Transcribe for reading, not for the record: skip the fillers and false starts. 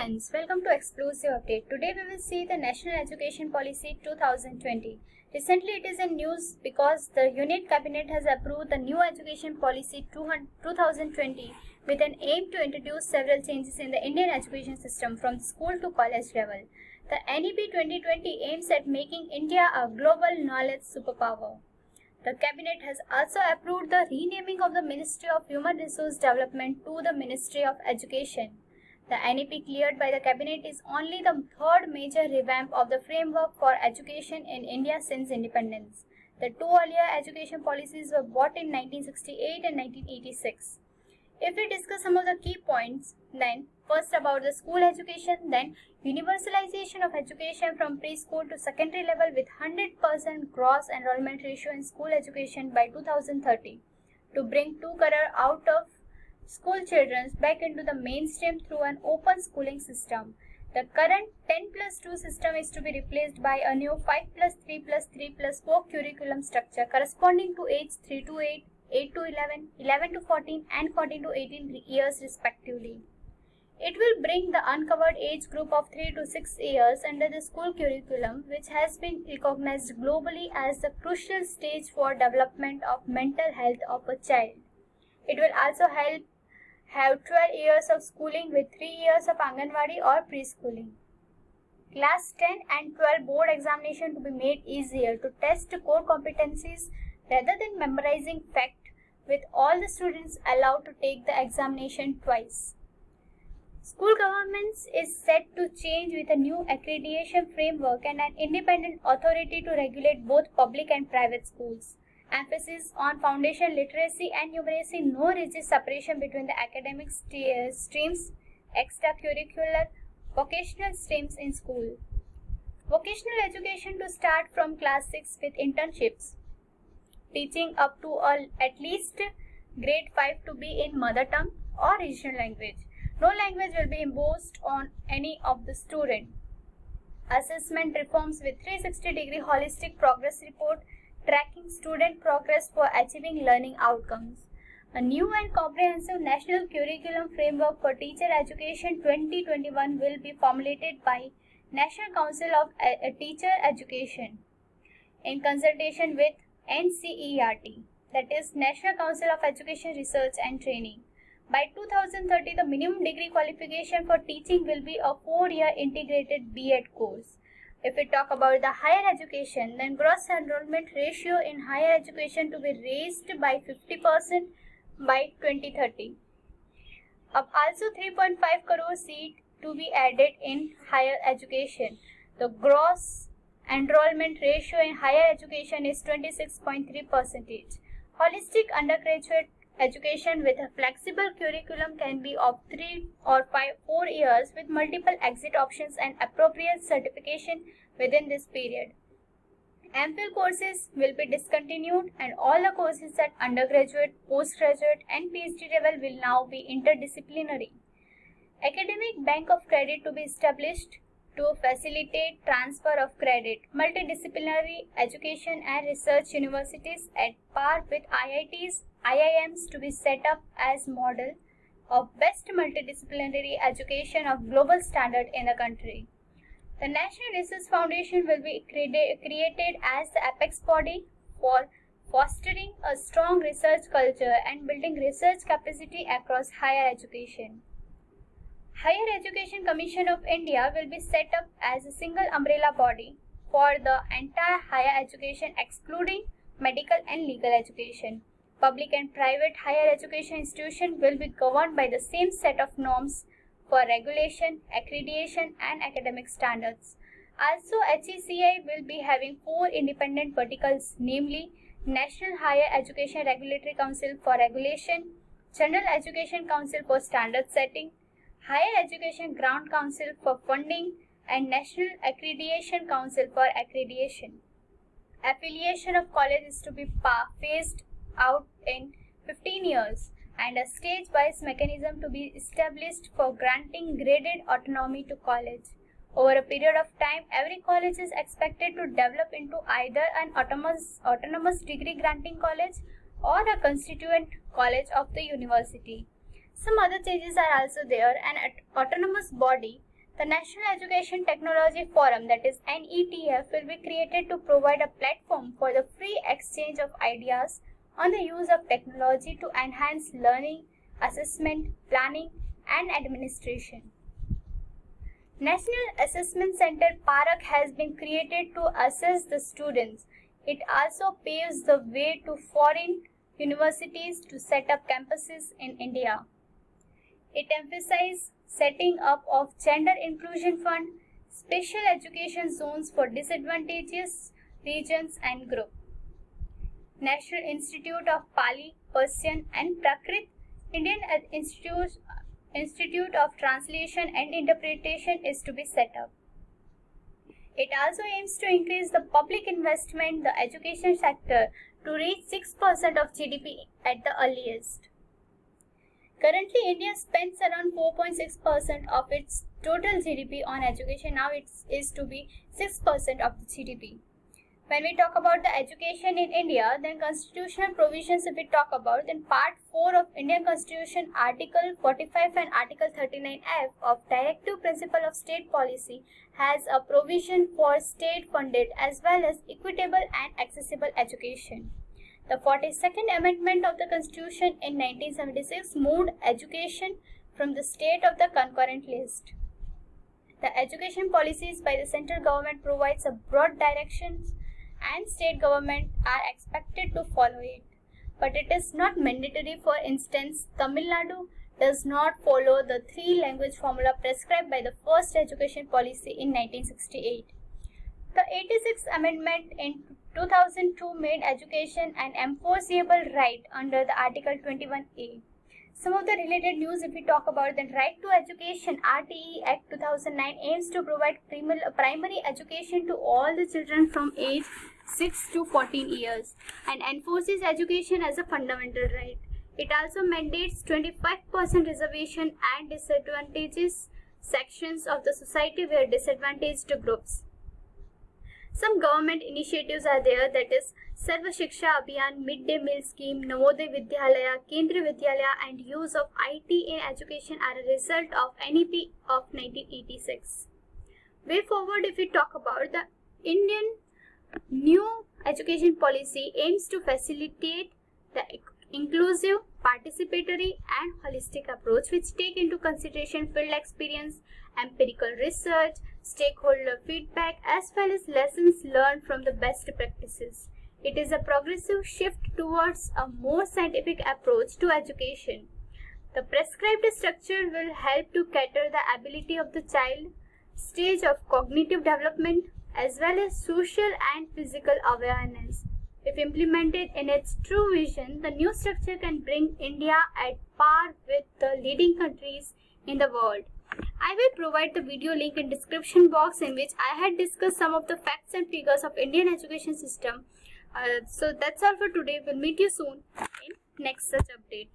friends, welcome to Explosive Update. Today we will see the National Education Policy 2020. Recently it is in news because the Union Cabinet has approved the new Education Policy 2020 with an aim to introduce several changes in the Indian education system from school to college level. The NEP 2020 aims at making India a global knowledge superpower. The Cabinet has also approved the renaming of the Ministry of Human Resource Development to the Ministry of Education. The NEP cleared by the Cabinet is only the third major revamp of the framework for education in India since independence. The two earlier education policies were brought in 1968 and 1986. If we discuss some of the key points, then first about the school education, then universalization of education from preschool to secondary level with 100% gross enrollment ratio in school education by 2030 to bring 2 crore out of school children back into the mainstream through an open schooling system. The current 10+2 system is to be replaced by a new 5+3+3+4 curriculum structure corresponding to age 3 to 8, 8 to 11, 11 to 14 and 14 to 18 years respectively. It will bring the uncovered age group of 3 to 6 years under the school curriculum, which has been recognized globally as the crucial stage for development of mental health of a child. It will also help have 12 years of schooling with 3 years of Anganwadi or preschooling. Class 10 and 12 board examination to be made easier to test core competencies rather than memorizing fact, with all the students allowed to take the examination twice. School governance is set to change with a new accreditation framework and an independent authority to regulate both public and private schools. Emphasis on foundation literacy and numeracy, no rigid separation between the academic streams, extracurricular, vocational streams in school. Vocational education to start from class 6 with internships. Teaching up to at least grade 5 to be in mother tongue or regional language. No language will be imposed on any of the student. Assessment reforms with 360-degree holistic progress report tracking student progress for achieving learning outcomes. A new and comprehensive national curriculum framework for teacher education 2021 will be formulated by National Council of Teacher Education in consultation with NCERT, that is National Council of Education Research and Training. By 2030, the minimum degree qualification for teaching will be a 4-year integrated B.Ed course. If we talk about the higher education, then gross enrollment ratio in higher education to be raised by 50% by 2030. Also 3.5 crore seat to be added in higher education. The gross enrollment ratio in higher education is 26.3%. Holistic undergraduate education with a flexible curriculum can be of 3 or 4 years with multiple exit options and appropriate certification within this period. MPhil courses will be discontinued and all the courses at undergraduate, postgraduate and PhD level will now be interdisciplinary. Academic bank of credit to be established to facilitate transfer of credit. Multidisciplinary education and research universities at par with IITs, IIMs to be set up as model of best multidisciplinary education of global standard in the country. The National Research Foundation will be created as the apex body for fostering a strong research culture and building research capacity across higher education. Higher Education Commission of India will be set up as a single umbrella body for the entire higher education excluding medical and legal education. Public and private higher education institutions will be governed by the same set of norms for regulation, accreditation and academic standards. Also, HECI will be having 4 independent verticals, namely National Higher Education Regulatory Council for regulation, General Education Council for standard setting, Higher Education Ground Council for funding and National Accreditation Council for accreditation. Affiliation of colleges to be phased out in 15 years and a stage-wise mechanism to be established for granting graded autonomy to college. Over a period of time, every college is expected to develop into either an autonomous degree granting college or a constituent college of the university. Some other changes are also there. An autonomous body The National Education Technology Forum, that is NETF, will be created to provide a platform for the free exchange of ideas on the use of technology to enhance learning, assessment, planning, and administration. National Assessment Center PARAK has been created to assess the students. It also paves the way to foreign universities to set up campuses in India. It emphasizes setting up of gender inclusion fund, special education zones for disadvantaged regions and groups. National Institute of Pali, Persian and Prakrit, Indian Institute of Translation and Interpretation is to be set up. It also aims to increase the public investment in the education sector to reach 6% of GDP at the earliest. Currently, India spends around 4.6% of its total GDP on education. Now it is to be 6% of the GDP. When we talk about the education in India, then constitutional provisions if we talk about, then Part 4 of Indian Constitution, Article 45 and Article 39F of Directive Principle of State Policy has a provision for state-funded as well as equitable and accessible education. The 42nd Amendment of the Constitution in 1976 moved education from the state of the concurrent list. The education policies by the central government provides a broad directions and state government are expected to follow it. But it is not mandatory. For instance, Tamil Nadu does not follow the 3-language formula prescribed by the first education policy in 1968. The 86th Amendment in 2002 made education an enforceable right under the Article 21A. Some of the related news if we talk about the Right to Education RTE Act 2009 aims to provide primary education to all the children from age 6 to 14 years and enforces education as a fundamental right. It also mandates 25% reservation and disadvantages sections of the society where disadvantaged groups. Some government initiatives are there, that is Sarva Shiksha Abhiyan, Midday Meal Scheme, Navodaya Vidyalaya, Kendriya Vidyalaya and use of IT in education are a result of NEP of 1986. Way forward if we talk about the Indian new education policy aims to facilitate the inclusive, participatory and holistic approach which take into consideration field experience, empirical research, stakeholder feedback as well as lessons learned from the best practices. It is a progressive shift towards a more scientific approach to education. The prescribed structure will help to cater the ability of the child, stage of cognitive development as well as social and physical awareness. If implemented in its true vision, the new structure can bring India at par with the leading countries in the world. I will provide the video link in description box in which I had discussed some of the facts and figures of Indian education system. So that's all for today. We'll meet you soon in next such update.